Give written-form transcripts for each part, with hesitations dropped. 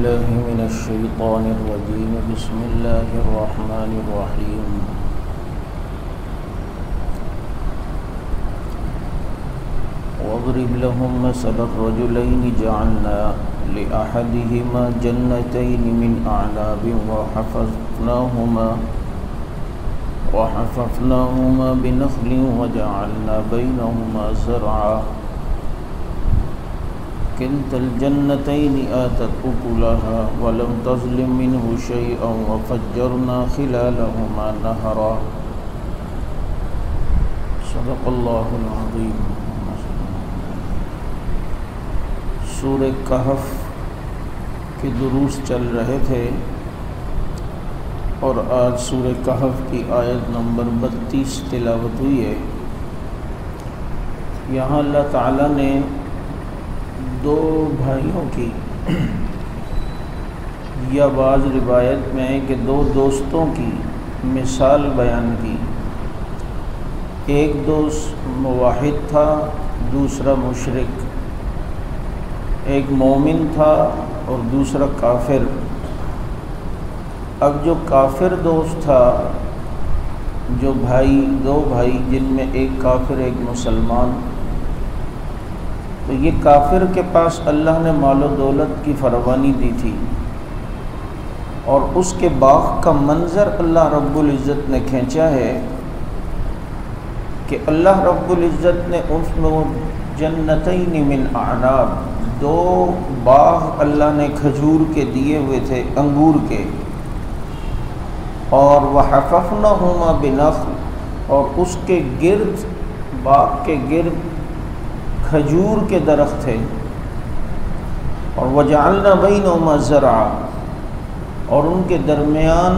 بالله من الشيطان الرجيم بسم الله الرحمن الرحيم واضرب لهم مثل الرجلين جعلنا لأحدهما جنتين من أعناب وحففناهما بنخل وجعلنا بينهما زرعا كلتا الجنتين آتت أكلها ولم تظلم منه شيئا وفجرنا خلالهما نهرا صدق الله العظيم. سورہ کہف کے دروس چل رہے تھے اور آج سورہ کہف کی آیت نمبر 32 تلاوت ہوئی ہے. یہاں اللہ تعالیٰ نے دو بھائیوں کی یا بعض روایت میں ہے کہ دو دوستوں کی مثال بیان کی. ایک دوست موحد تھا، دوسرا مشرک. ایک مومن تھا اور دوسرا کافر. اب جو کافر دوست تھا، جو دو بھائی جن میں ایک کافر ایک مسلمان، تو یہ کافر کے پاس اللہ نے مال و دولت کی فراوانی دی تھی اور اس کے باغ کا منظر اللہ رب العزت نے کھینچا ہے کہ اللہ رب العزت نے اس میں جنتین من اعناب، دو باغ اللہ نے کھجور کے دیے ہوئے تھے، انگور کے. اور وحففناہما بنخل، اور اس کے گرد، باغ کے گرد کھجور کے درخت تھے. اور وجعلنا بینہما زرعا، اور ان کے درمیان،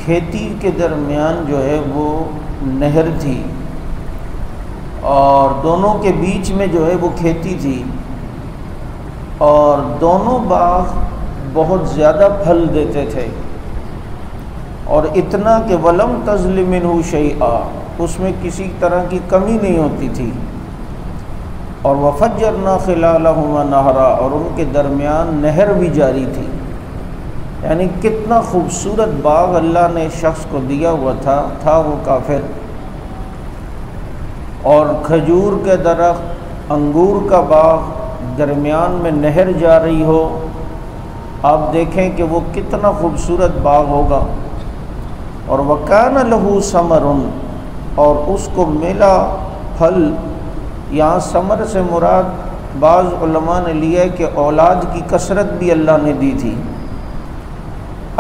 کھیتی کے درمیان جو ہے وہ نہر تھی اور دونوں کے بیچ میں جو ہے وہ کھیتی تھی. اور دونوں باغ بہت زیادہ پھل دیتے تھے اور اتنا کہ ولم تظلم منہ شیئا، اس میں کسی طرح کی کمی نہیں ہوتی تھی. اور وفجرنا خلالہما نہرا، اور ان کے درمیان نہر بھی جاری تھی. یعنی کتنا خوبصورت باغ اللہ نے شخص کو دیا ہوا تھا وہ کافر. اور کھجور کے درخت، انگور کا باغ، درمیان میں نہر جا رہی ہو، آپ دیکھیں کہ وہ کتنا خوبصورت باغ ہوگا. اور وَكَانَ لَهُ ثَمَرٌ، اور اس کو ملا پھل. یہاں ثمر سے مراد بعض علماء نے لیا ہے کہ اولاد کی کثرت بھی اللہ نے دی تھی.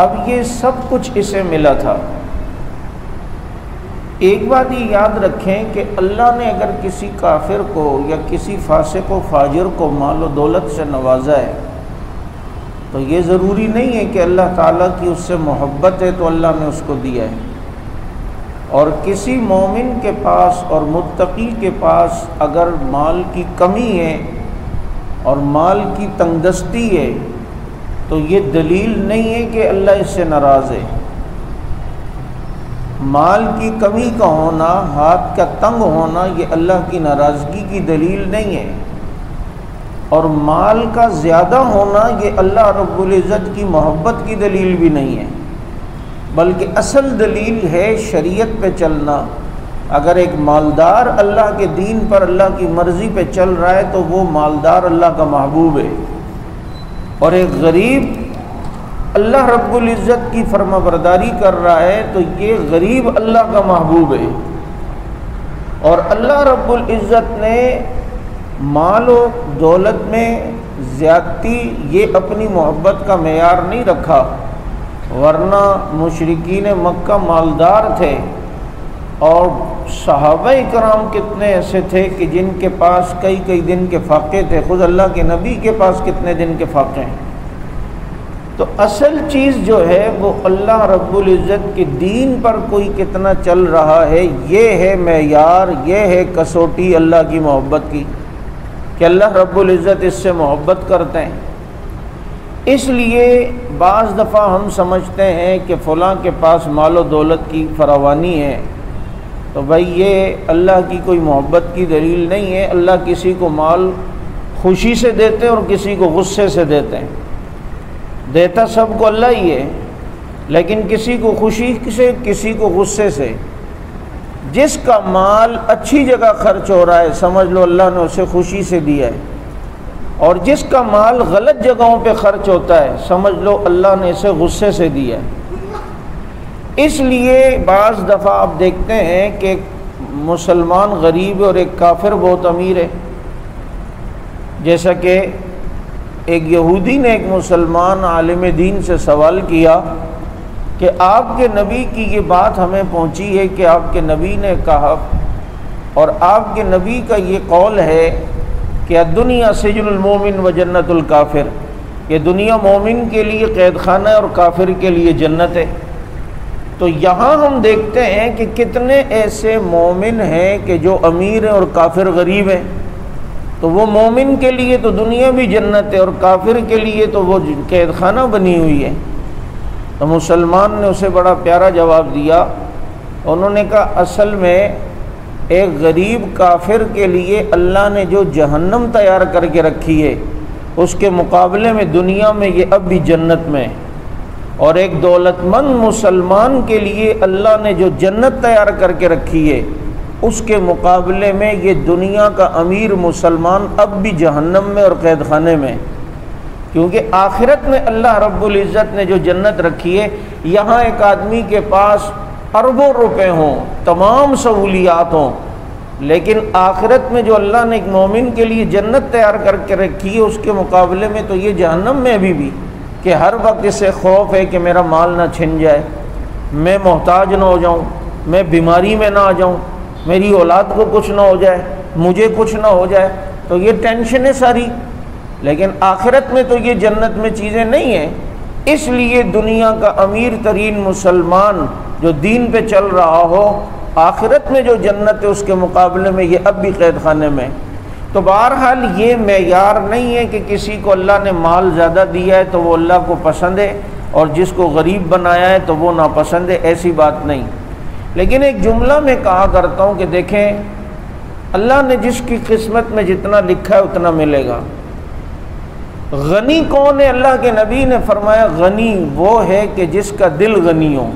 اب یہ سب کچھ اسے ملا تھا. ایک بات یہ یاد رکھیں کہ اللہ نے اگر کسی کافر کو یا کسی فاسق و فاجر کو مال و دولت سے نوازا ہے تو یہ ضروری نہیں ہے کہ اللہ تعالیٰ کی اس سے محبت ہے تو اللہ نے اس کو دیا ہے. اور کسی مومن کے پاس اور متقی کے پاس اگر مال کی کمی ہے اور مال کی تنگدستی ہے تو یہ دلیل نہیں ہے کہ اللہ اس سے ناراض ہے. مال کی کمی کا ہونا، ہاتھ کا تنگ ہونا، یہ اللہ کی ناراضگی کی دلیل نہیں ہے. اور مال کا زیادہ ہونا یہ اللہ رب العزت کی محبت کی دلیل بھی نہیں ہے، بلکہ اصل دلیل ہے شریعت پہ چلنا. اگر ایک مالدار اللہ کے دین پر، اللہ کی مرضی پہ چل رہا ہے تو وہ مالدار اللہ کا محبوب ہے. اور ایک غریب اللہ رب العزت کی فرما برداری کر رہا ہے تو یہ غریب اللہ کا محبوب ہے. اور اللہ رب العزت نے مال و دولت میں زیادتی یہ اپنی محبت کا معیار نہیں رکھا، ورنہ مشرکین مکہ مالدار تھے. اور صحابہ کرام کتنے ایسے تھے کہ جن کے پاس کئی دن کے فاقے تھے. خود اللہ کے نبی کے پاس کتنے دن کے فاقے ہیں. تو اصل چیز جو ہے وہ اللہ رب العزت کے دین پر کوئی کتنا چل رہا ہے، یہ ہے معیار، یہ ہے کسوٹی اللہ کی محبت کی، کہ اللہ رب العزت اس سے محبت کرتے ہیں. اس لیے بعض دفعہ ہم سمجھتے ہیں کہ فلاں کے پاس مال و دولت کی فراوانی ہے تو بھائی یہ اللہ کی کوئی محبت کی دلیل نہیں ہے. اللہ کسی کو مال خوشی سے دیتے ہیں اور کسی کو غصے سے دیتے ہیں. دیتا سب کو اللہ ہی ہے، لیکن کسی کو خوشی سے کسی کو غصے سے۔ جس کا مال اچھی جگہ خرچ ہو رہا ہے سمجھ لو اللہ نے اسے خوشی سے دیا ہے، اور جس کا مال غلط جگہوں پہ خرچ ہوتا ہے سمجھ لو اللہ نے اسے غصے سے دیا ہے۔ اس لیے بعض دفعہ آپ دیکھتے ہیں کہ ایک مسلمان غریب اور ایک کافر بہت امیر ہے، جیسا کہ ایک یہودی نے ایک مسلمان عالم دین سے سوال کیا کہ آپ کے نبی کی یہ بات ہمیں پہنچی ہے کہ آپ کے نبی نے کہا، اور آپ کے نبی کا یہ قول ہے کہ دنیا سجن المومن و جنت الکافر، یہ دنیا مومن کے لیے قید خانہ ہے اور کافر کے لیے جنت ہے۔ تو یہاں ہم دیکھتے ہیں کہ کتنے ایسے مومن ہیں کہ جو امیر ہیں اور کافر غریب ہیں، تو وہ مومن کے لیے تو دنیا بھی جنت ہے اور کافر کے لیے تو وہ قید خانہ بنی ہوئی ہے۔ تو مسلمان نے اسے بڑا پیارا جواب دیا، انہوں نے کہا اصل میں ایک غریب کافر کے لیے اللہ نے جو جہنم تیار کر کے رکھی ہے اس کے مقابلے میں دنیا میں یہ اب بھی جنت میں ہے، اور ایک دولت مند مسلمان کے لیے اللہ نے جو جنت تیار کر کے رکھی ہے اس کے مقابلے میں یہ دنیا کا امیر مسلمان اب بھی جہنم میں اور قید خانے میں، کیونکہ آخرت میں اللہ رب العزت نے جو جنت رکھی ہے، یہاں ایک آدمی کے پاس اربوں روپے ہوں، تمام سہولیات ہوں، لیکن آخرت میں جو اللہ نے ایک مومن کے لیے جنت تیار کر کے رکھی ہے اس کے مقابلے میں تو یہ جہنم میں ابھی بھی، کہ ہر وقت اس سے خوف ہے کہ میرا مال نہ چھن جائے، میں محتاج نہ ہو جاؤں، میں بیماری میں نہ آ جاؤں، میری اولاد کو کچھ نہ ہو جائے، مجھے کچھ نہ ہو جائے، تو یہ ٹینشن ہے ساری۔ لیکن آخرت میں تو یہ جنت میں چیزیں نہیں ہیں، اس لیے دنیا کا امیر ترین مسلمان جو دین پہ چل رہا ہو، آخرت میں جو جنت ہے اس کے مقابلے میں یہ اب بھی قید خانے میں۔ تو بہرحال یہ معیار نہیں ہے کہ کسی کو اللہ نے مال زیادہ دیا ہے تو وہ اللہ کو پسند ہے اور جس کو غریب بنایا ہے تو وہ ناپسند ہے، ایسی بات نہیں۔ لیکن ایک جملہ میں کہا کرتا ہوں کہ دیکھیں اللہ نے جس کی قسمت میں جتنا لکھا ہے اتنا ملے گا۔ غنی کون ہے؟ اللہ کے نبی نے فرمایا غنی وہ ہے کہ جس کا دل غنی ہو،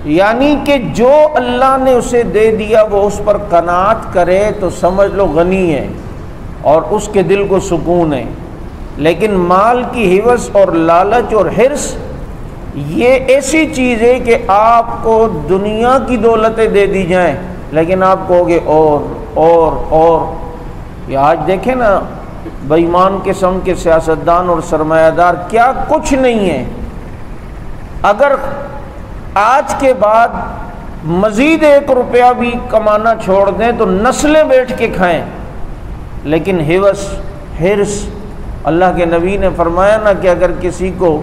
یعنی کہ جو اللہ نے اسے دے دیا وہ اس پر قناعت کرے تو سمجھ لو غنی ہے اور اس کے دل کو سکون ہے۔ لیکن مال کی ہوس اور لالچ اور حرص یہ ایسی چیز ہے کہ آپ کو دنیا کی دولتیں دے دی جائیں لیکن آپ کہو گے اور یہ آج دیکھیں نا بے ایمان قسم کے سیاستدان اور سرمایہ دار کیا کچھ نہیں ہے، اگر آج کے بعد مزید 1 روپیہ بھی کمانا چھوڑ دیں تو نسلیں بیٹھ کے کھائیں، لیکن ہوس حرص، اللہ کے نبی نے فرمایا نا کہ اگر کسی کو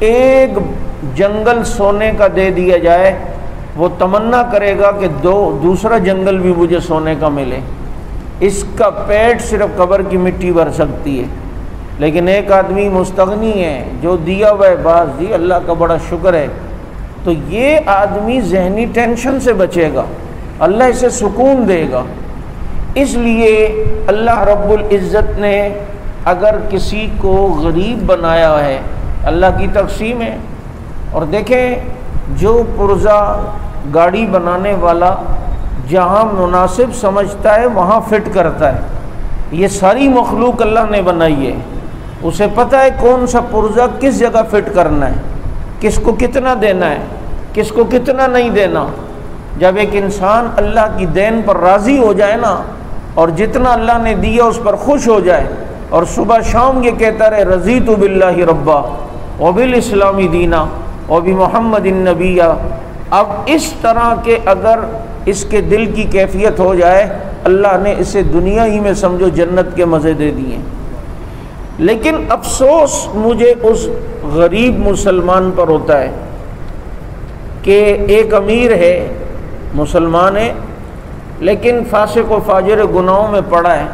ایک جنگل سونے کا دے دیا جائے وہ تمنا کرے گا کہ دوسرا جنگل بھی مجھے سونے کا ملے، اس کا پیٹ صرف قبر کی مٹی بھر سکتی ہے۔ لیکن ایک آدمی مستغنی ہے جو دیا ہوا ہے باز جی اللہ کا بڑا شکر ہے، تو یہ آدمی ذہنی ٹینشن سے بچے گا، اللہ اسے سکون دے گا۔ اس لیے اللہ رب العزت نے اگر کسی کو غریب بنایا ہے، اللہ کی تقسیم ہے۔ اور دیکھیں جو پرزہ گاڑی بنانے والا جہاں مناسب سمجھتا ہے وہاں فٹ کرتا ہے، یہ ساری مخلوق اللہ نے بنائی ہے، اسے پتہ ہے کون سا پرزہ کس جگہ فٹ کرنا ہے، کس کو کتنا دینا ہے، کس کو کتنا نہیں دینا۔ جب ایک انسان اللہ کی دین پر راضی ہو جائے نا اور جتنا اللہ نے دیا اس پر خوش ہو جائے اور صبح شام یہ کہتا رہے رضیت باللہ ربا وبالاسلام دینا وبمحمد النبی، اب اس طرح کے اگر اس کے دل کی کیفیت ہو جائے اللہ نے اسے دنیا ہی میں سمجھو جنت کے مزے دے دیے۔ لیکن افسوس مجھے اس غریب مسلمان پر ہوتا ہے کہ ایک امیر ہے مسلمان ہے لیکن فاسق و فاجر گناہوں میں پڑا ہے،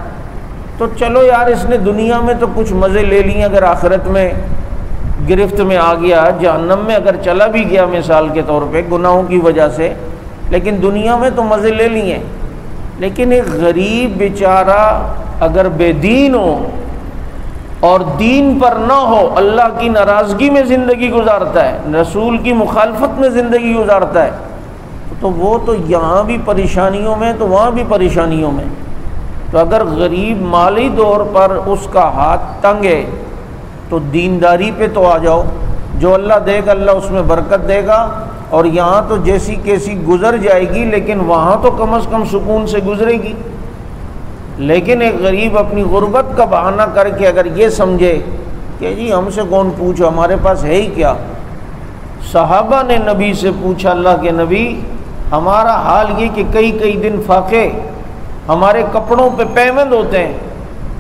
تو چلو یار اس نے دنیا میں تو کچھ مزے لے لیے، اگر آخرت میں گرفت میں آ گیا، جہنم میں اگر چلا بھی گیا مثال کے طور پہ گناہوں کی وجہ سے، لیکن دنیا میں تو مزے لے لیے۔ لیکن ایک غریب بیچارہ اگر بے دین ہو اور دین پر نہ ہو، اللہ کی ناراضگی میں زندگی گزارتا ہے، رسول کی مخالفت میں زندگی گزارتا ہے، تو وہ تو یہاں بھی پریشانیوں میں تو وہاں بھی پریشانیوں میں۔ تو اگر غریب مالی طور پر اس کا ہاتھ تنگ ہے تو دینداری پہ تو آ جاؤ، جو اللہ دے گا اللہ اس میں برکت دے گا، اور یہاں تو جیسی کیسی گزر جائے گی لیکن وہاں تو کم از کم سکون سے گزرے گی۔ لیکن ایک غریب اپنی غربت کا بہانہ کر کے اگر یہ سمجھے کہ جی ہم سے کون پوچھو، ہمارے پاس ہے ہی کیا۔ صحابہ نے نبی سے پوچھا، اللہ کے نبی ہمارا حال یہ کہ کئی کئی دن فاقے، ہمارے کپڑوں پہ پیوند ہوتے ہیں،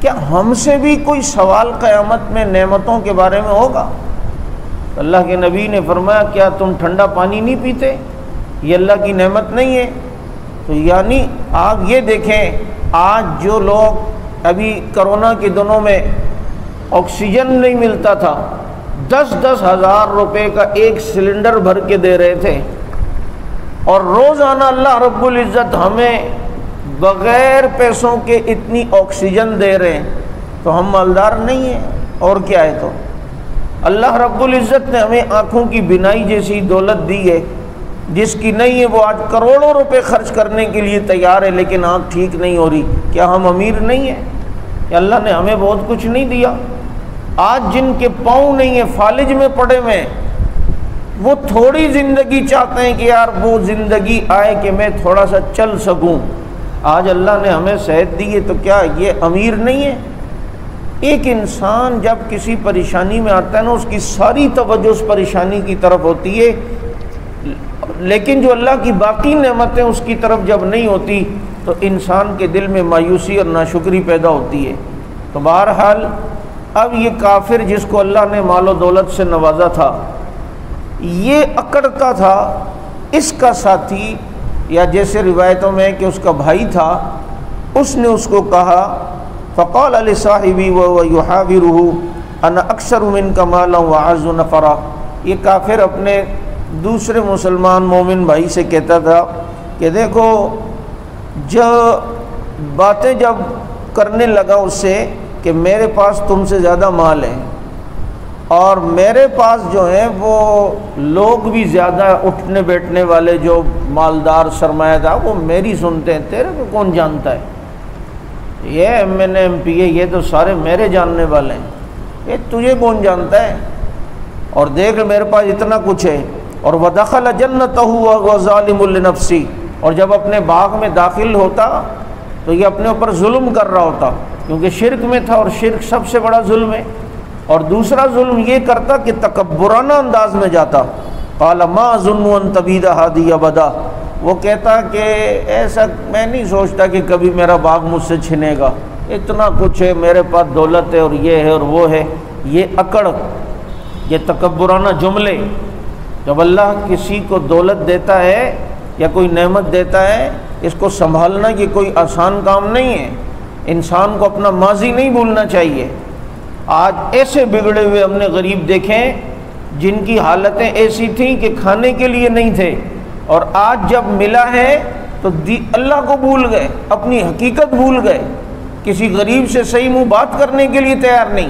کیا ہم سے بھی کوئی سوال قیامت میں نعمتوں کے بارے میں ہوگا؟ اللہ کے نبی نے فرمایا، کیا تم ٹھنڈا پانی نہیں پیتے؟ یہ اللہ کی نعمت نہیں ہے؟ تو یعنی آپ یہ دیکھیں، آج جو لوگ ابھی کرونا کے دنوں میں آکسیجن نہیں ملتا تھا، 10-10 ہزار روپے کا ایک سلنڈر بھر کے دے رہے تھے، اور روزانہ اللہ رب العزت ہمیں بغیر پیسوں کے اتنی آکسیجن دے رہے ہیں، تو ہم مالدار نہیں ہیں اور کیا ہے؟ تو اللہ رب العزت نے ہمیں آنکھوں کی بینائی جیسی دولت دی ہے، جس کی نہیں ہے وہ آج کروڑوں روپے خرچ کرنے کے لیے تیار ہے، لیکن آنکھ ٹھیک نہیں ہو رہی۔ کیا ہم امیر نہیں ہیں کہ اللہ نے ہمیں بہت کچھ نہیں دیا؟ آج جن کے پاؤں نہیں ہیں، فالج میں پڑے ہوئے ہیں، وہ تھوڑی زندگی چاہتے ہیں کہ یار وہ زندگی آئے کہ میں تھوڑا سا چل سکوں۔ آج اللہ نے ہمیں صحت دی ہے، تو کیا یہ امیر نہیں ہے؟ ایک انسان جب کسی پریشانی میں آتا ہے نا، اس کی ساری توجہ اس پریشانی کی طرف ہوتی ہے، لیکن جو اللہ کی باقی نعمتیں اس کی طرف جب نہیں ہوتی تو انسان کے دل میں مایوسی اور ناشکری پیدا ہوتی ہے۔ تو بہرحال اب یہ کافر جس کو اللہ نے مال و دولت سے نوازا تھا، یہ اکڑتا تھا، اس کا ساتھی یا جیسے روایتوں میں کہ اس کا بھائی تھا، اس نے اس کو کہا، فقال لصاحبی وهو يحاوره انا اکثر منک مالا واعز نفرا، یہ کافر اپنے دوسرے مسلمان مومن بھائی سے کہتا تھا کہ دیکھو، جو باتیں جب کرنے لگا اس سے کہ میرے پاس تم سے زیادہ مال ہے، اور میرے پاس جو ہیں وہ لوگ بھی زیادہ اٹھنے بیٹھنے والے جو مالدار سرمایہ دار، وہ میری سنتے ہیں، تیرے کو کون جانتا ہے؟ یہ M N A M P A یہ تو سارے میرے جاننے والے ہیں، یہ تجھے کون جانتا ہے؟ اور دیکھ میرے پاس اتنا کچھ ہے۔ اور وَدَخَلَ جَنَّتَهُ وَهُوَ ظَالِمٌ لِنَفْسِهِ، اور جب اپنے باغ میں داخل ہوتا تو یہ اپنے اوپر ظلم کر رہا ہوتا، کیونکہ شرک میں تھا، اور شرک سب سے بڑا ظلم ہے۔ اور دوسرا ظلم یہ کرتا کہ تکبرانہ انداز میں جاتا، قَالَ مَا ظُنُّ أَن تَبِيدَ هَٰذِهِ أَبَدًا، وہ کہتا کہ ایسا میں نہیں سوچتا کہ کبھی میرا باغ مجھ سے چھنے گا، اتنا کچھ ہے میرے پاس، دولت ہے اور یہ ہے اور وہ ہے۔ یہ اکڑ، یہ تکبرانہ جملے، جب اللہ کسی کو دولت دیتا ہے یا کوئی نعمت دیتا ہے، اس کو سنبھالنا یہ کوئی آسان کام نہیں ہے۔ انسان کو اپنا ماضی نہیں بھولنا چاہیے۔ آج ایسے بگڑے ہوئے ہم نے غریب دیکھیں جن کی حالتیں ایسی تھیں کہ کھانے کے لیے نہیں تھے، اور آج جب ملا ہے تو اللہ کو بھول گئے، اپنی حقیقت بھول گئے، کسی غریب سے صحیح منہ بات کرنے کے لیے تیار نہیں۔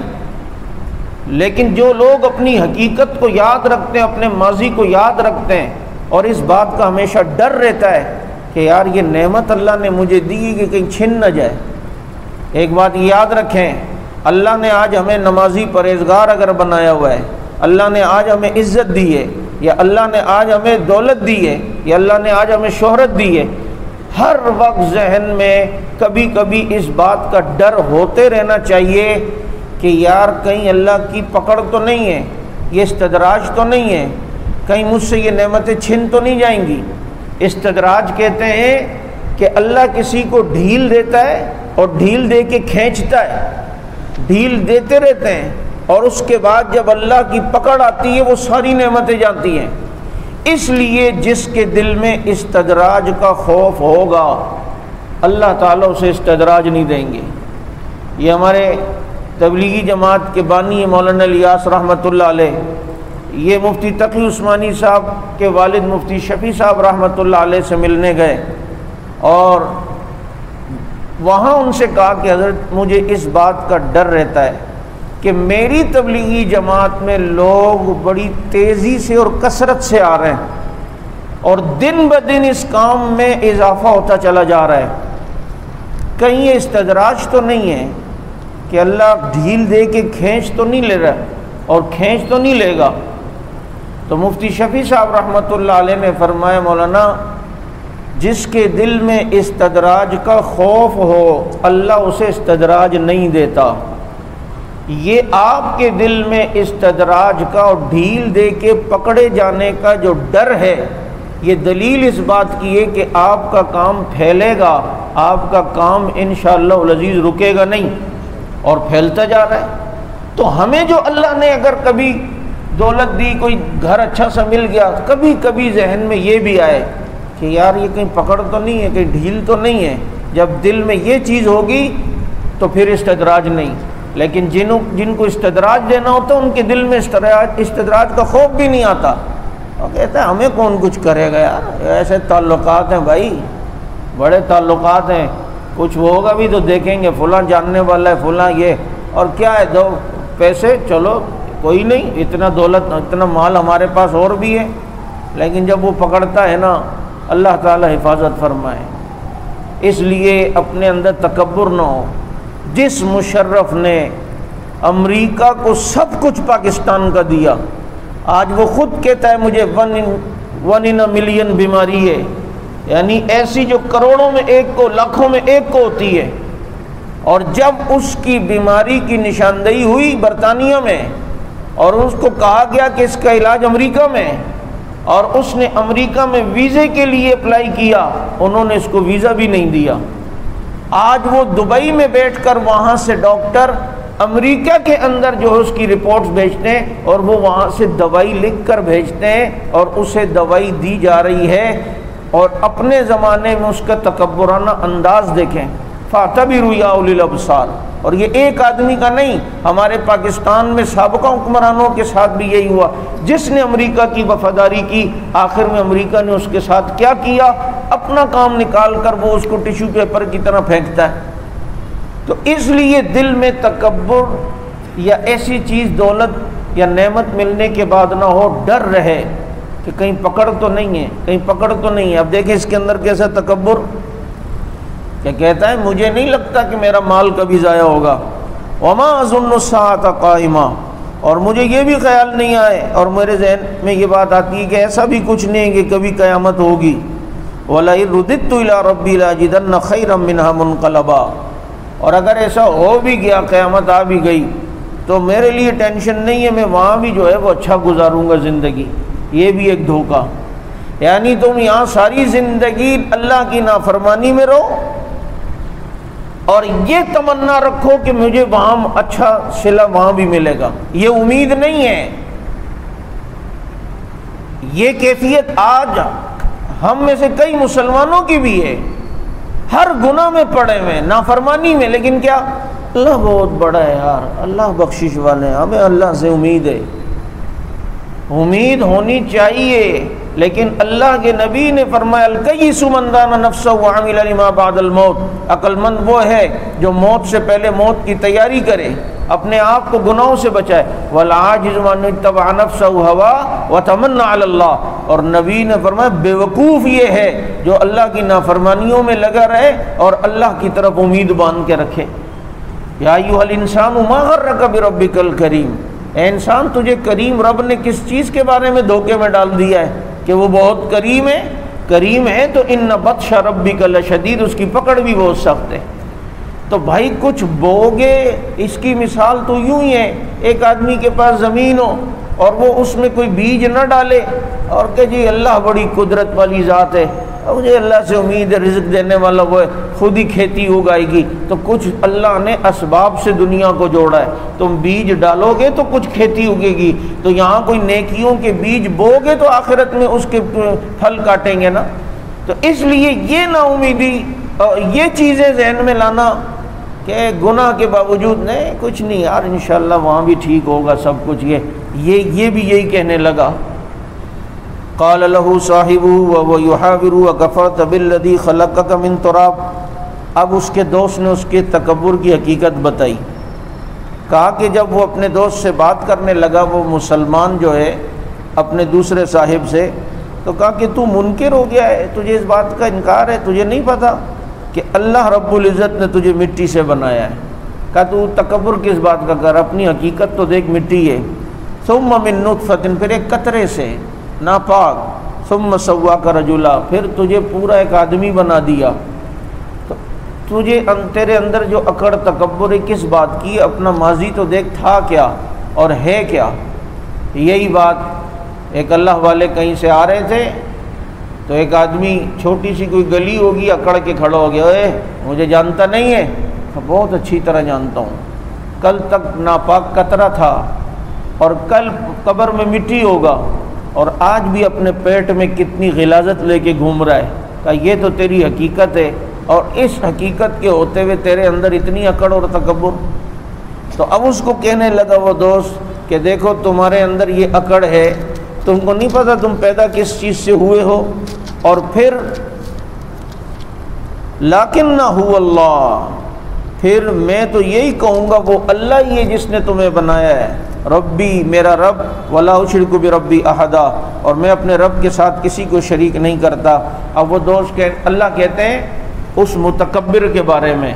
لیکن جو لوگ اپنی حقیقت کو یاد رکھتے ہیں، اپنے ماضی کو یاد رکھتے ہیں، اور اس بات کا ہمیشہ ڈر رہتا ہے کہ یار یہ نعمت اللہ نے مجھے دی ہے کہ کہیں چھن نہ جائے۔ ایک بات یاد رکھیں، اللہ نے آج ہمیں نمازی پرہیزگار اگر بنایا ہوا ہے، اللہ نے آج ہمیں عزت دی ہے، یا اللہ نے آج ہمیں دولت دی ہے، یا اللہ نے آج ہمیں شہرت دی ہے، ہر وقت ذہن میں کبھی کبھی اس بات کا ڈر ہوتے رہنا چاہیے کہ یار کہیں اللہ کی پکڑ تو نہیں ہے، یہ استدراج تو نہیں ہے، کہیں مجھ سے یہ نعمتیں چھن تو نہیں جائیں گی۔ استدراج کہتے ہیں کہ اللہ کسی کو ڈھیل دیتا ہے اور ڈھیل دے کے کھینچتا ہے، ڈھیل دیتے رہتے ہیں، اور اس کے بعد جب اللہ کی پکڑ آتی ہے وہ ساری نعمتیں جاتی ہیں۔ اس لیے جس کے دل میں استدراج کا خوف ہوگا، اللہ تعالیٰ اسے استدراج نہیں دیں گے۔ یہ ہمارے تبلیغی جماعت کے بانی مولانا الیاس رحمۃ اللہ علیہ، یہ مفتی تقی عثمانی صاحب کے والد مفتی شفیع صاحب رحمۃ اللہ علیہ سے ملنے گئے، اور وہاں ان سے کہا کہ حضرت مجھے اس بات کا ڈر رہتا ہے کہ میری تبلیغی جماعت میں لوگ بڑی تیزی سے اور کثرت سے آ رہے ہیں اور دن بدن اس کام میں اضافہ ہوتا چلا جا رہا ہے، کہیں یہ استدراج تو نہیں ہے کہ اللہ ڈھیل دے کے کھینچ تو نہیں لے رہا اور کھینچ تو نہیں لے گا؟ تو مفتی شفیع صاحب رحمۃ اللہ علیہ نے فرمایا مولانا جس کے دل میں استدراج کا خوف ہو اللہ اسے استدراج نہیں دیتا، یہ آپ کے دل میں استدراج کا اور ڈھیل دے کے پکڑے جانے کا جو ڈر ہے یہ دلیل اس بات کی ہے کہ آپ کا کام پھیلے گا، آپ کا کام انشاءاللہ العزیز رکے گا نہیں اور پھیلتا جا رہا ہے۔ تو ہمیں جو اللہ نے اگر کبھی دولت دی، کوئی گھر اچھا سا مل گیا، کبھی کبھی ذہن میں یہ بھی آئے کہ یار یہ کہیں پکڑ تو نہیں ہے، کہیں ڈھیل تو نہیں ہے، جب دل میں یہ چیز ہوگی تو پھر استدراج نہیں۔ لیکن جن کو استدراج دینا ہوتا ہے ان کے دل میں استدراج کا خوف بھی نہیں آتا، اور کہتا ہے ہمیں کون کچھ کرے گا یار، ایسے تعلقات ہیں بھائی، بڑے تعلقات ہیں، کچھ ہوگا بھی تو دیکھیں گے فلاں جاننے والا ہے فلاں یہ، اور کیا ہے دو پیسے چلو کوئی نہیں، اتنا دولت اتنا مال ہمارے پاس اور بھی ہے۔ لیکن جب وہ پکڑتا ہے نا، اللہ تعالی حفاظت فرمائے، اس لیے اپنے اندر تکبر نہ ہو۔ جس مشرف نے امریکہ کو سب کچھ پاکستان کا دیا، آج وہ خود کہتا ہے مجھے ون ان ملین بیماری ہے، یعنی ایسی جو کروڑوں میں ایک کو، لاکھوں میں ایک کو ہوتی ہے، اور جب اس کی بیماری کی نشاندہی ہوئی برطانیہ میں اور اس کو کہا گیا کہ اس کا علاج امریکہ میں، اور اس نے امریکہ میں ویزے کے لیے اپلائی کیا، انہوں نے اس کو ویزا بھی نہیں دیا۔ آج وہ دبئی میں بیٹھ کر وہاں سے ڈاکٹر امریکہ کے اندر جو ہے اس کی رپورٹس بھیجتے ہیں اور وہ وہاں سے دوائی لکھ کر بھیجتے ہیں اور اسے دوائی دی جا رہی ہے، اور اپنے زمانے میں اس کا تکبرانہ انداز دیکھیں۔ فَاعْتَبِرُوا يَا أُولِي الْأَبْصَارِ، اور یہ ایک آدمی کا نہیں، ہمارے پاکستان میں سابقہ حکمرانوں کے ساتھ بھی یہی ہوا۔ جس نے امریکہ کی وفاداری کی، آخر میں امریکہ نے اس کے ساتھ کیا کیا؟ اپنا کام نکال کر وہ اس کو ٹیشو پیپر کی طرح پھینکتا ہے۔ تو اس لیے دل میں تکبر یا ایسی چیز دولت یا نعمت ملنے کے بعد نہ ہو، ڈر رہے کہ کہیں پکڑ تو نہیں ہے، کہیں پکڑ تو نہیں ہے۔ اب دیکھیں اس کے اندر کیسا تکبر، کہ کہتا ہے مجھے نہیں لگتا کہ میرا مال کبھی ضائع ہوگا، وما اظن الساعۃ قائمہ، اور مجھے یہ بھی خیال نہیں آئے اور میرے ذہن میں یہ بات آتی ہے کہ ایسا بھی کچھ نہیں کہ کبھی قیامت ہوگی۔ وَلَئِن رُدِدتُّ إِلَىٰ رَبِّي لَأَجِدَنَّ خَيْرًا مِّنْهَا مُنقَلَبًا، اور اگر ایسا ہو بھی گیا، قیامت آ بھی گئی، تو میرے لیے ٹینشن نہیں ہے، میں وہاں بھی جو ہے وہ اچھا گزاروں گا زندگی۔ یہ بھی ایک دھوکہ، یعنی تم یہاں ساری زندگی اللہ کی نافرمانی میں رہو اور یہ تمنا رکھو کہ مجھے وہاں اچھا صلہ وہاں بھی ملے گا، یہ امید نہیں ہے۔ یہ کیفیت آج ہم میں سے کئی مسلمانوں کی بھی ہے، ہر گناہ میں پڑے ہوئے، نافرمانی میں، لیکن کیا اللہ بہت بڑا ہے یار، اللہ بخشش والے ہیں، ہمیں اللہ سے امید ہے، امید ہونی چاہیے۔ لیکن اللہ کے نبی نے فرمایا الکیس من دان نفسہ وعمل لما بعد الموت، عقل مند وہ ہے جو موت سے پہلے موت کی تیاری کرے، اپنے آپ کو گناہوں سے بچائے۔ والعاجز من اتبع نفسہ ہوا وتمنى علی اللہ، اور نبی نے فرمایا بیوقوف یہ ہے جو اللہ کی نافرمانیوں میں لگا رہے اور اللہ کی طرف امید باندھ کے رکھے۔ یا ایھا الانسان ما غرک بربک الکریم، اے انسان تجھے کریم رب نے کس چیز کے بارے میں دھوکے میں ڈال دیا ہے کہ وہ بہت کریم ہے؟ کریم ہے تو ان بطش ربک لشدید، اس کی پکڑ بھی بہت سخت ہے۔ تو بھائی کچھ بوگے، اس کی مثال تو یوں ہی ہے، ایک آدمی کے پاس زمین ہو اور وہ اس میں کوئی بیج نہ ڈالے اور کہ جی اللہ بڑی قدرت والی ذات ہے، مجھے اللہ سے امید ہے، رزق دینے والا وہ ہے، خود ہی کھیتی اگائے گی۔ تو کچھ اللہ نے اسباب سے دنیا کو جوڑا ہے، تم بیج ڈالو گے تو کچھ کھیتی اگے گی، تو یہاں کوئی نیکیوں کے بیج بوگے تو آخرت میں اس کے پھل کاٹیں گے نا۔ تو اس لیے یہ نا امیدی اور یہ چیزیں ذہن میں لانا کہ گناہ کے باوجود نہیں کچھ نہیں یار انشاءاللہ وہاں بھی ٹھیک ہوگا سب کچھ، یہ بھی یہی کہنے لگا۔ قال له صاحبه وهو يحاوره وكفرت بالذي خلقك من تراب، اب اس کے دوست نے اس کے تکبر کی حقیقت بتائی۔ کہا کہ جب وہ اپنے دوست سے بات کرنے لگا، وہ مسلمان جو ہے اپنے دوسرے صاحب سے، تو کہا کہ تو منکر ہو گیا ہے، تجھے اس بات کا انکار ہے، تجھے نہیں پتا کہ اللہ رب العزت نے تجھے مٹی سے بنایا ہے؟ کہا تو تکبر کس بات کا کر، اپنی حقیقت تو دیکھ، مٹی ہے۔ ثم من نطفۃ، پھر ایک قطرے سے ناپاک، ثم سواک رجلا، پھر تجھے پورا ایک آدمی بنا دیا۔ تو تجھے تیرے اندر جو اکڑ تکبر ہے کس بات کی؟ اپنا ماضی تو دیکھ تھا کیا اور ہے کیا۔ یہی بات ایک اللہ والے کہیں سے آ رہے تھے تو ایک آدمی، چھوٹی سی کوئی گلی ہوگی، اکڑ کے کھڑا ہو گیا، اے مجھے جانتا نہیں ہے؟ بہت اچھی طرح جانتا ہوں، کل تک ناپاک قطرہ تھا اور کل قبر میں مٹی ہوگا، اور آج بھی اپنے پیٹ میں کتنی غلاظت لے کے گھوم رہا ہے۔ کہ یہ تو تیری حقیقت ہے، اور اس حقیقت کے ہوتے ہوئے تیرے اندر اتنی اکڑ اور تکبر۔ تو اب اس کو کہنے لگا وہ دوست کہ دیکھو تمہارے اندر یہ اکڑ ہے، تم کو نہیں پتہ تم پیدا کس چیز سے ہوئے ہو، اور پھر لیکن نہ ہو اللہ، پھر میں تو یہی کہوں گا وہ اللہ ہی ہے جس نے تمہیں بنایا ہے، ربی میرا رب، ولا اشرک بربی احدا، اور میں اپنے رب کے ساتھ کسی کو شریک نہیں کرتا۔ اب وہ دوست اللہ کہتے ہیں اس متکبر کے بارے میں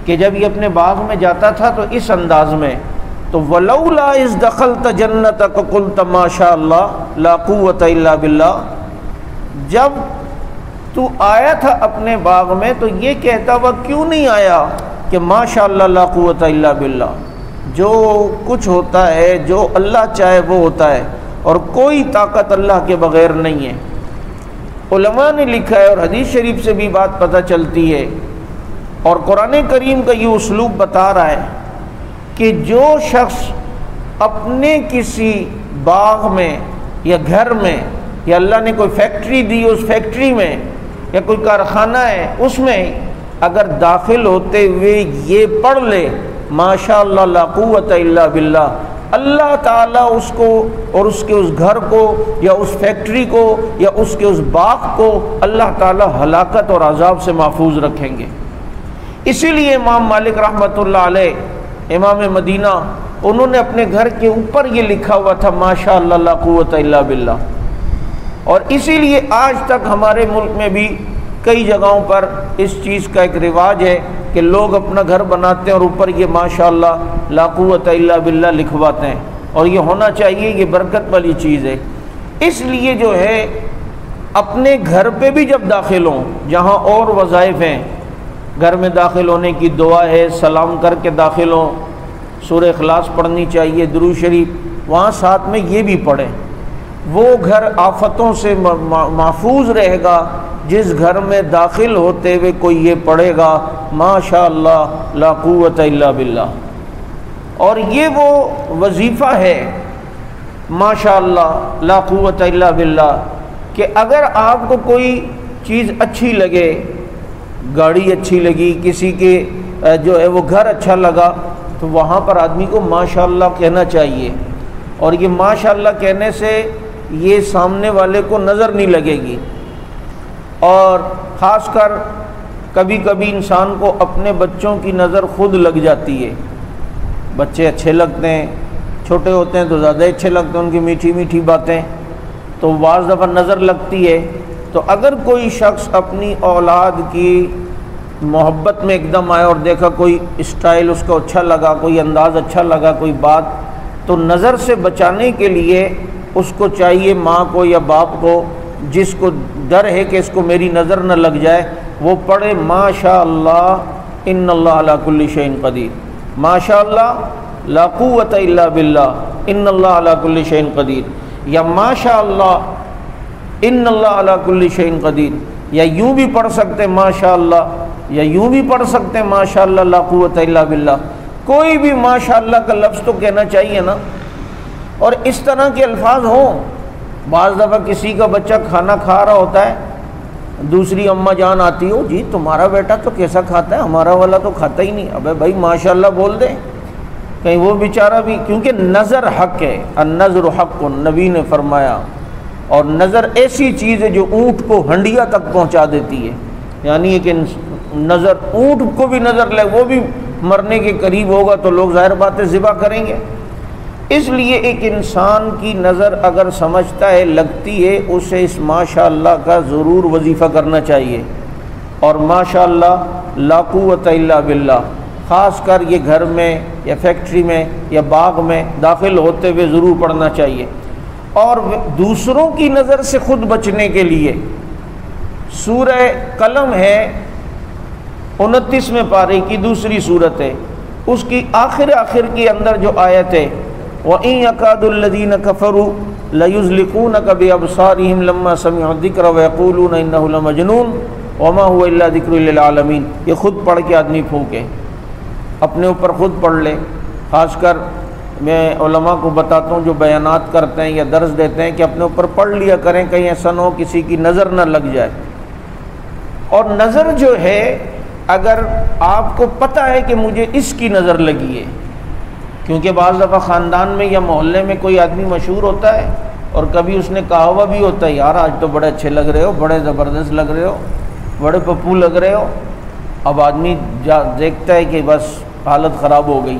کہ جب یہ اپنے باغ میں جاتا تھا تو اس انداز میں، تو ولولا اذ دخلت جنتک قلت ما شاء اللہ لا قوت الا باللہ، جب تو آیا تھا اپنے باغ میں تو یہ کہتا ہوا کیوں نہیں آیا کہ ما شاء اللہ لا قوت الا باللہ، جو کچھ ہوتا ہے جو اللہ چاہے وہ ہوتا ہے، اور کوئی طاقت اللہ کے بغیر نہیں ہے۔ علماء نے لکھا ہے، اور حدیث شریف سے بھی بات پتہ چلتی ہے، اور قرآن کریم کا یہ اسلوب بتا رہا ہے کہ جو شخص اپنے کسی باغ میں یا گھر میں، یا اللہ نے کوئی فیکٹری دی، اس فیکٹری میں یا کوئی کارخانہ ہے اس میں اگر داخل ہوتے ہوئے یہ پڑھ لے ماشاء اللہ لا قوت الا باللہ، اللہ تعالیٰ اس کو اور اس کے اس گھر کو یا اس فیکٹری کو یا اس کے اس باغ کو اللہ تعالیٰ ہلاکت اور عذاب سے محفوظ رکھیں گے۔ اسی لیے امام مالک رحمۃ اللہ علیہ، امام مدینہ، انہوں نے اپنے گھر کے اوپر یہ لکھا ہوا تھا ماشاء اللہ لا قوت الا باللہ۔ اور اسی لیے آج تک ہمارے ملک میں بھی کئی جگہوں پر اس چیز کا ایک رواج ہے کہ لوگ اپنا گھر بناتے ہیں اور اوپر یہ ماشاء اللہ لا قوت الا باللہ لکھواتے ہیں، اور یہ ہونا چاہیے، یہ برکت والی چیز ہے۔ اس لیے جو ہے اپنے گھر پہ بھی جب داخل ہوں، جہاں اور وظائف ہیں، گھر میں داخل ہونے کی دعا ہے، سلام کر کے داخل ہوں، سورہ اخلاص پڑھنی چاہیے، درود شریف، وہاں ساتھ میں یہ بھی پڑھیں۔ وہ گھر آفتوں سے محفوظ رہے گا جس گھر میں داخل ہوتے ہوئے کوئی یہ پڑھے گا ماشاء اللہ لا قوت الا باللہ۔ اور یہ وہ وظیفہ ہے ماشاء اللہ لا قوت الا باللہ کہ اگر آپ کو کوئی چیز اچھی لگے، گاڑی اچھی لگی، کسی کے جو ہے وہ گھر اچھا لگا، تو وہاں پر آدمی کو ماشاء اللہ کہنا چاہیے، اور یہ ماشاء اللہ کہنے سے یہ سامنے والے کو نظر نہیں لگے گی۔ اور خاص کر کبھی کبھی انسان کو اپنے بچوں کی نظر خود لگ جاتی ہے، بچے اچھے لگتے ہیں، چھوٹے ہوتے ہیں تو زیادہ اچھے لگتے ہیں، ان کی میٹھی میٹھی باتیں، تو بعض دفعہ نظر لگتی ہے۔ تو اگر کوئی شخص اپنی اولاد کی محبت میں ایک دم آئے اور دیکھا کوئی اسٹائل اس کو اچھا لگا، کوئی انداز اچھا لگا، کوئی بات، تو نظر سے بچانے کے لیے اس کو چاہیے، ماں کو یا باپ کو جس کو ڈر ہے کہ اس کو میری نظر نہ لگ جائے، وہ پڑھے ماشاء اللہ ان اللہ علی کل شیء قدیر، ماشاء اللہ لا قوت الا باللہ ان اللہ علی کل شیء قدیر، یا ماشاء اللہ ان اللہ علی کل شیء قدیر، یا یوں بھی پڑھ سکتے ماشاء اللہ، یا یوں بھی پڑھ سکتے ماشاء اللہ لا قوت الا باللہ۔ کوئی بھی ماشاء اللہ کا لفظ تو کہنا چاہیے نا، اور اس طرح کے الفاظ ہوں۔ بعض دفعہ کسی کا بچہ کھانا کھا رہا ہوتا ہے، دوسری اماں جان آتی ہو، جی تمہارا بیٹا تو کیسا کھاتا ہے، ہمارا والا تو کھاتا ہی نہیں، ابے بھائی ماشاء اللہ بول دیں، کہیں وہ بیچارہ بھی، کیونکہ نظر حق ہے، النظر حق، نبی نے فرمایا، اور نظر ایسی چیز ہے جو اونٹ کو ہنڈیا تک پہنچا دیتی ہے، یعنی کہ نظر اونٹ کو بھی نظر لے، وہ بھی مرنے کے قریب ہوگا تو لوگ ظاہر بات ہے ذبح کریں گے۔ اس لیے ایک انسان کی نظر اگر سمجھتا ہے لگتی ہے، اسے اس ماشاء اللہ کا ضرور وظیفہ کرنا چاہیے، اور ماشاء اللہ لا قوت الا باللہ، خاص کر یہ گھر میں یا فیکٹری میں یا باغ میں داخل ہوتے ہوئے ضرور پڑھنا چاہیے۔ اور دوسروں کی نظر سے خود بچنے کے لیے سورہ قلم ہے 29ویں پارے کی دوسری صورت ہے، اس کی آخر کے اندر جو آیت ہے وَإِن يَكَادُ الَّذِينَ كَفَرُوا لَيُزْلِقُونَكَ بِأَبْصَارِهِمْ لَمَّا سَمِعُوا الذِّكْرَ وَيَقُولُونَ إِنَّهُ لَمَجْنُونٌ وَمَا هُوَ إِلَّا ذِكْرٌ لِّلْعَالَمِينَ۔ یہ خود پڑھ کے آدمی پھونکے، اپنے اوپر خود پڑھ لے۔ خاص کر میں علماء کو بتاتا ہوں جو بیانات کرتے ہیں یا درس دیتے ہیں کہ اپنے اوپر پڑھ لیا کریں، کہیں ایسا نہ ہو کسی کی نظر نہ لگ جائے۔ اور نظر جو ہے اگر آپ کو پتہ ہے کہ مجھے اس کی نظر لگی ہے، کیونکہ بعض دفعہ خاندان میں یا محلے میں کوئی آدمی مشہور ہوتا ہے اور کبھی اس نے کہا ہوا بھی ہوتا ہے یار آج تو بڑے اچھے لگ رہے ہو، بڑے زبردست لگ رہے ہو، بڑے پپو لگ رہے ہو۔ اب آدمی دیکھتا ہے کہ بس حالت خراب ہو گئی،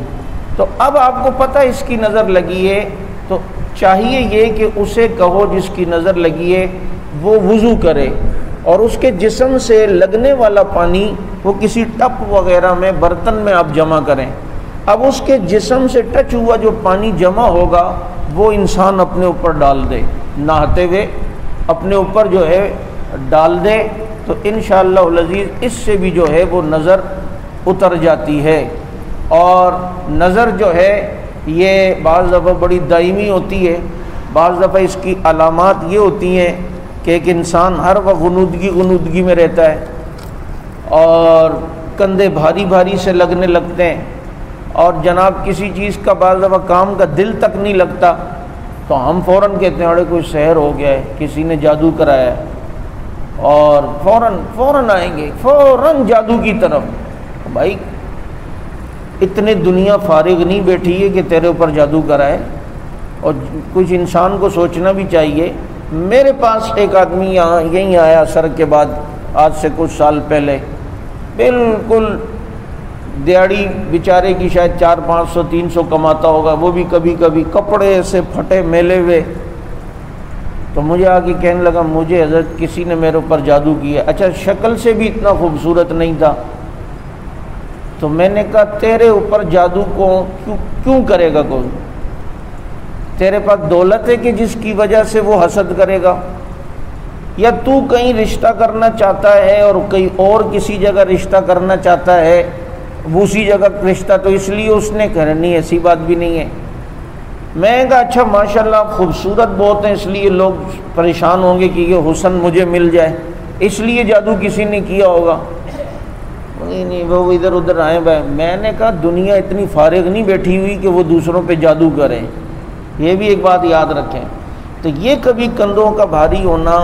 تو اب آپ کو پتہ اس کی نظر لگی ہے، تو چاہیے یہ کہ اسے کہو جس کی نظر لگی ہے وہ وضو کرے، اور اس کے جسم سے لگنے والا پانی وہ کسی ٹپ وغیرہ میں برتن میں آپ جمع کریں۔ اب اس کے جسم سے ٹچ ہوا جو پانی جمع ہوگا وہ انسان اپنے اوپر ڈال دے، نہاتے ہوئے اپنے اوپر جو ہے ڈال دے، تو انشاءاللہ العزیز اس سے بھی جو ہے وہ نظر اتر جاتی ہے۔ اور نظر جو ہے یہ بعض دفعہ بڑی دائمی ہوتی ہے، بعض دفعہ اس کی علامات یہ ہوتی ہیں کہ ایک انسان ہر وقت غنودگی میں رہتا ہے اور کندھے بھاری بھاری سے لگنے لگتے ہیں، اور جناب کسی چیز کا بعض دفعہ کام کا دل تک نہیں لگتا، تو ہم فوراً کہتے ہیں ارے کوئی سحر ہو گیا ہے، کسی نے جادو کرایا ہے، اور فوراً آئیں گے فوراً جادو کی طرف۔ بھائی اتنے دنیا فارغ نہیں بیٹھی ہے کہ تیرے اوپر جادو کرائے، اور کچھ انسان کو سوچنا بھی چاہیے۔ میرے پاس ایک آدمی یہاں یہیں آیا عصر کے بعد آج سے کچھ سال پہلے، بالکل دیہڑی بیچارے کی شاید 400-500 300 کماتا ہوگا، وہ بھی کبھی کبھی کپڑے سے پھٹے میلے ہوئے، تو مجھے آگے کہنے لگا مجھے حضرت کسی نے میرے اوپر جادو کیا۔ اچھا شکل سے بھی اتنا خوبصورت نہیں تھا، تو میں نے کہا تیرے اوپر جادو کو کیوں کرے گا کوئی؟ تیرے پاس دولت ہے کہ جس کی وجہ سے وہ حسد کرے گا، یا تو کہیں رشتہ کرنا چاہتا ہے اور کہیں اور کسی جگہ رشتہ کرنا چاہتا ہے، اسی جگہ رشتہ تو اس لیے اس نے کہا نہیں ایسی بات بھی نہیں ہے۔ میں نے کہا اچھا ماشاءاللہ آپ خوبصورت بہت ہیں اس لیے لوگ پریشان ہوں گے کہ یہ حسن مجھے مل جائے، اس لیے جادو کسی نے کیا ہوگا۔ نہیں وہ ادھر ادھر آئے بھائی۔ میں نے کہا دنیا اتنی فارغ نہیں بیٹھی ہوئی کہ وہ دوسروں پہ جادو کریں، یہ بھی ایک بات یاد رکھیں۔ تو یہ کبھی کندھوں کا بھاری ہونا،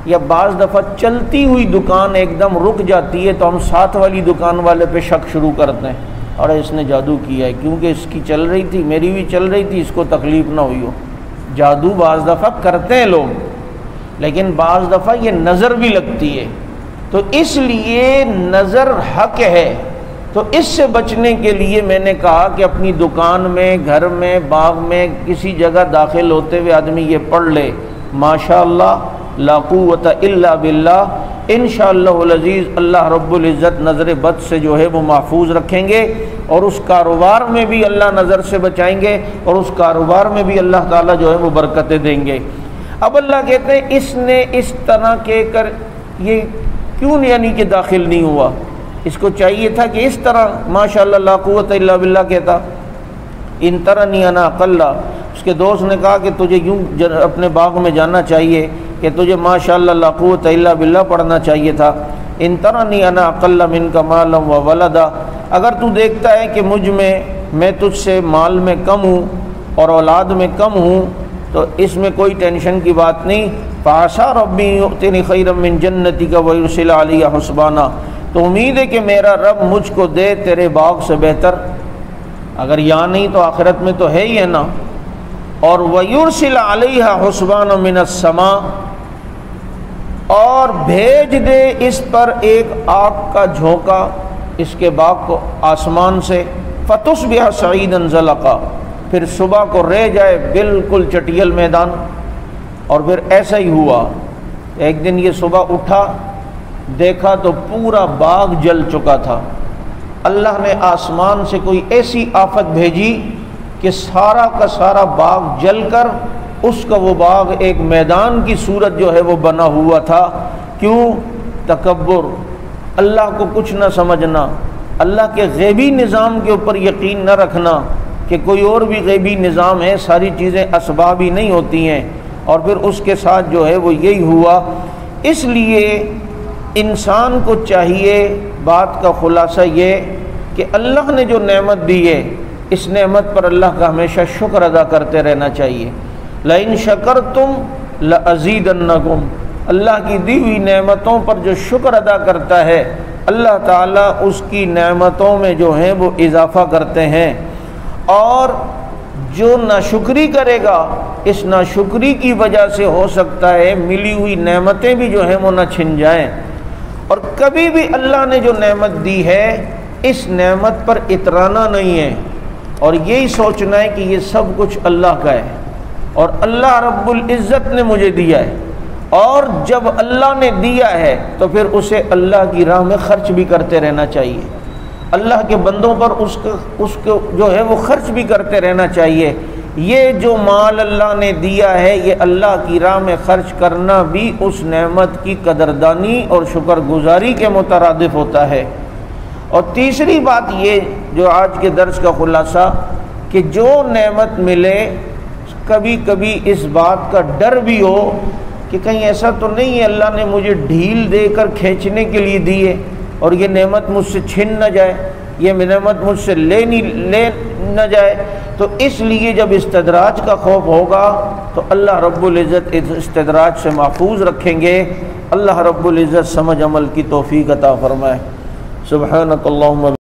یا بعض دفعہ چلتی ہوئی دکان ایک دم رک جاتی ہے تو ہم ساتھ والی دکان والے پہ شک شروع کرتے ہیں، اور اس نے جادو کیا ہے کیونکہ اس کی چل رہی تھی میری بھی چل رہی تھی، اس کو تکلیف نہ ہوئی ہو۔ جادو بعض دفعہ کرتے ہیں لوگ، لیکن بعض دفعہ یہ نظر بھی لگتی ہے، تو اس لیے نظر حق ہے۔ تو اس سے بچنے کے لیے میں نے کہا کہ اپنی دکان میں، گھر میں، باغ میں کسی جگہ داخل ہوتے ہوئے آدمی یہ پڑھ لے ماشاءاللہ لا قوت الا باللہ، انشاءاللہ العزیز اللہ رب العزت نظر بد سے جو ہے وہ محفوظ رکھیں گے، اور اس کاروبار میں بھی اللہ نظر سے بچائیں گے، اور اس کاروبار میں بھی اللہ تعالیٰ جو ہے وہ برکتیں دیں گے۔ اب اللہ کہتے ہیں اس نے اس طرح کہہ کر یہ کیوں یعنی کہ داخل نہیں ہوا، اس کو چاہیے تھا کہ اس طرح ماشاءاللہ لا قوت الا باللہ کہتا۔ ان ترنی انا اقل، اس کے دوست نے کہا کہ تجھے یوں اپنے باغ میں جانا چاہیے کہ تجھے ماشاءاللہ لا قوت الا باللہ پڑھنا چاہیے تھا۔ ان ترنی انا اقل منک مالا و ولدا، اگر تو دیکھتا ہے کہ میں تجھ سے مال میں کم ہوں اور اولاد میں کم ہوں تو اس میں کوئی ٹینشن کی بات نہیں۔ فعسى ربی یؤتینی خیرا من جنتک ویرسل علی حسبانا، تو امید ہے کہ میرا رب مجھ کو دے تیرے باغ سے بہتر، اگر یہاں نہیں تو آخرت میں تو ہے ہی ہے نا۔ اور وَيُرْسِلَ عَلَيْهَا حُسْبَانًا مِنَ السَّمَاءِ، اور بھیج دے اس پر ایک آگ کا جھونکا اس کے باغ کو آسمان سے، فتصبح صعیدا زلقا، پھر صبح کو رہ جائے بالکل چٹیل میدان۔ اور پھر ایسا ہی ہوا، ایک دن یہ صبح اٹھا، دیکھا تو پورا باغ جل چکا تھا۔ اللہ نے آسمان سے کوئی ایسی آفت بھیجی کہ سارا کا سارا باغ جل کر اس کا وہ باغ ایک میدان کی صورت جو ہے وہ بنا ہوا تھا۔ کیوں؟ تکبر، اللہ کو کچھ نہ سمجھنا، اللہ کے غیبی نظام کے اوپر یقین نہ رکھنا کہ کوئی اور بھی غیبی نظام ہے، ساری چیزیں اسباب ہی نہیں ہوتی ہیں۔ اور پھر اس کے ساتھ جو ہے وہ یہی ہوا۔ اس لیے انسان کو چاہیے، بات کا خلاصہ یہ کہ اللہ نے جو نعمت دی ہے اس نعمت پر اللہ کا ہمیشہ شکر ادا کرتے رہنا چاہیے۔ لئن شکرتم لازیدنکم، اللہ کی دی ہوئی نعمتوں پر جو شکر ادا کرتا ہے اللہ تعالیٰ اس کی نعمتوں میں جو ہیں وہ اضافہ کرتے ہیں، اور جو ناشکری کرے گا اس ناشکری کی وجہ سے ہو سکتا ہے ملی ہوئی نعمتیں بھی جو ہیں وہ نہ چھن جائیں۔ اور کبھی بھی اللہ نے جو نعمت دی ہے اس نعمت پر اترانا نہیں ہے، اور یہی سوچنا ہے کہ یہ سب کچھ اللہ کا ہے اور اللہ رب العزت نے مجھے دیا ہے، اور جب اللہ نے دیا ہے تو پھر اسے اللہ کی راہ میں خرچ بھی کرتے رہنا چاہیے، اللہ کے بندوں پر اس کو جو ہے وہ خرچ بھی کرتے رہنا چاہیے۔ یہ جو مال اللہ نے دیا ہے یہ اللہ کی راہ میں خرچ کرنا بھی اس نعمت کی قدردانی اور شکر گزاری کے مترادف ہوتا ہے۔ اور تیسری بات یہ جو آج کے درس کا خلاصہ، کہ جو نعمت ملے کبھی کبھی اس بات کا ڈر بھی ہو کہ کہیں ایسا تو نہیں ہے اللہ نے مجھے ڈھیل دے کر کھینچنے کے لیے دی ہے اور یہ نعمت مجھ سے چھن نہ جائے، یہ نعمت مجھ سے لے نہ جائے۔ تو اس لیے جب استدراج کا خوف ہوگا تو اللہ رب العزت اس استدراج سے محفوظ رکھیں گے۔ اللہ رب العزت سمجھ عمل کی توفیق عطا فرمائے۔ سبحانک اللہم